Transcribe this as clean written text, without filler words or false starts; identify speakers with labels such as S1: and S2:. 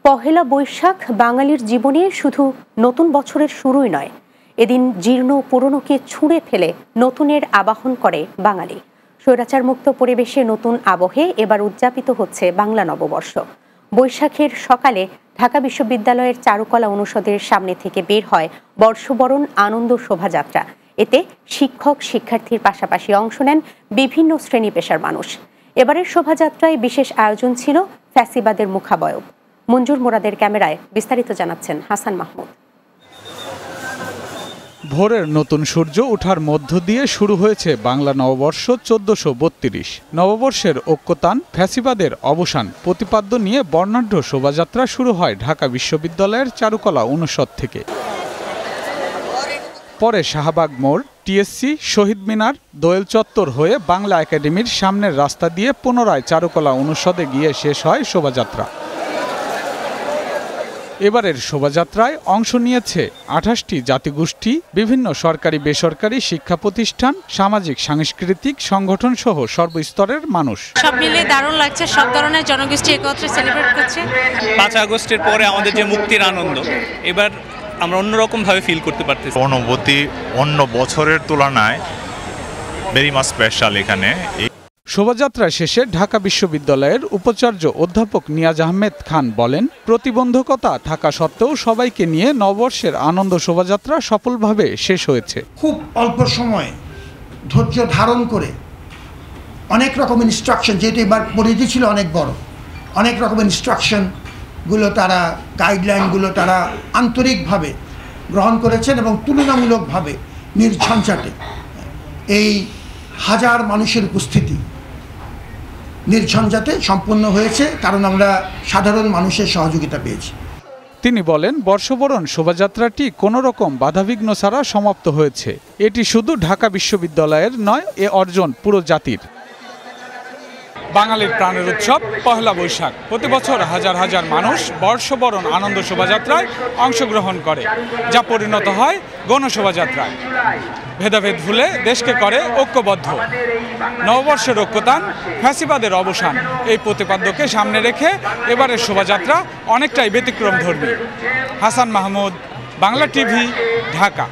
S1: পহেলা বৈশাখ বাঙালির জীবনে শুধু নতুন বছরের শুরুই নয়, এদিন জীর্ণ পুরনোকে ছুঁড়ে ফেলে নতুনের আবাহন করে বাঙালি। স্বৈরাচার মুক্ত পরিবেশে নতুন আবহে এবার উদযাপিত হচ্ছে বাংলা নববর্ষ। বৈশাখের সকালে ঢাকা বিশ্ববিদ্যালয়ের চারুকলা অনুষদের সামনে থেকে বের হয় বর্ষবরণ আনন্দ শোভাযাত্রা। এতে শিক্ষক শিক্ষার্থীর পাশাপাশি অংশ নেন বিভিন্ন শ্রেণী পেশার মানুষ। এবারের শোভাযাত্রায় বিশেষ আয়োজন ছিল ফ্যাসিবাদের মুখাবয়ব। মঞ্জুর মোরাদের ক্যামেরায় বিস্তারিত জানাচ্ছেন হাসান মাহমুদ।
S2: ভোরের নতুন সূর্য ওঠার মধ্য দিয়ে শুরু হয়েছে বাংলা নববর্ষ ১৪৩২। নববর্ষের ঐক্যতান, ফ্যাসিবাদের অবসান প্রতিপাদ্য নিয়ে বর্ণাঢ্য শোভাযাত্রা শুরু হয় ঢাকা বিশ্ববিদ্যালয়ের চারুকলা অনুষদ থেকে। পরে শাহবাগ মোড়, টিএসসি, শহীদ মিনার, দোয়েল চত্বর হয়ে বাংলা একাডেমির সামনের রাস্তা দিয়ে পুনরায় চারুকলা অনুষদে গিয়ে শেষ হয় শোভাযাত্রা। এবারের শোভাযাত্রায় অংশ নিয়েছে ২৮টি জাতিগোষ্ঠী, বিভিন্ন সরকারি বেসরকারি শিক্ষা প্রতিষ্ঠান, সামাজিক সাংস্কৃতিক সংগঠন সহ সর্বস্তরের মানুষ।
S3: সব মিলে দারুণ লাগছে, সব ধরনের জনগোষ্ঠী একত্রে সেলিব্রেট করছে।
S4: ৫ আগস্টের পরে আমাদের যে মুক্তির আনন্দ, এবার আমরা অন্যরকম ভাবে ফিল করতে পারতেছি।
S5: অনুভূতি অন্য বছরের তুলনায় ভেরি মাচ স্পেশাল। এখানে
S2: শোভাযাত্রা শেষে ঢাকা বিশ্ববিদ্যালয়ের উপাচার্য অধ্যাপক নিয়াজ আহমেদ খান বলেন, প্রতিবন্ধকতা থাকা সত্ত্বেও সবাইকে নিয়ে নববর্ষের আনন্দ শোভাযাত্রা সফলভাবে শেষ হয়েছে।
S6: খুব অল্প সময়ে ধৈর্য ধারণ করে অনেক রকম ইনস্ট্রাকশন, যেটি এবার পরিধি ছিল অনেক বড়, অনেক রকম ইনস্ট্রাকশনগুলো তারা, গাইডলাইনগুলো তারা আন্তরিকভাবে গ্রহণ করেছেন এবং তুলনামূলকভাবে নির্ঝঞ্ঝাটে এই হাজার মানুষের উপস্থিতি নির্ঝঞ্ঝাটে সম্পন্ন হয়েছে, কারণ আমরা সাধারণ মানুষের সহযোগিতা পেয়েছি।
S2: তিনি বলেন, বর্ষবরণ শোভাযাত্রাটি কোনো রকম বাধাবিঘ্ন ছাড়া সমাপ্ত হয়েছে। এটি শুধু ঢাকা বিশ্ববিদ্যালয়ের নয়, এ অর্জন পুরো জাতির। বাঙালির প্রাণের উৎসব পহেলা বৈশাখ। প্রতি বছর হাজার হাজার মানুষ বর্ষবরণ আনন্দ শোভাযাত্রায় অংশগ্রহণ করে, যা পরিণত হয় গণশোভাযাত্রায়। ভেদাভেদ ভুলে দেশকে করে ঐক্যবদ্ধ। নববর্ষের ঐক্যতান, ফ্যাসিবাদের অবসান, এই প্রতিপাদ্যকে সামনে রেখে এবারের শোভাযাত্রা অনেকটাই ব্যতিক্রমধর্মী। হাসান মাহমুদ, বাংলা টিভি, ঢাকা।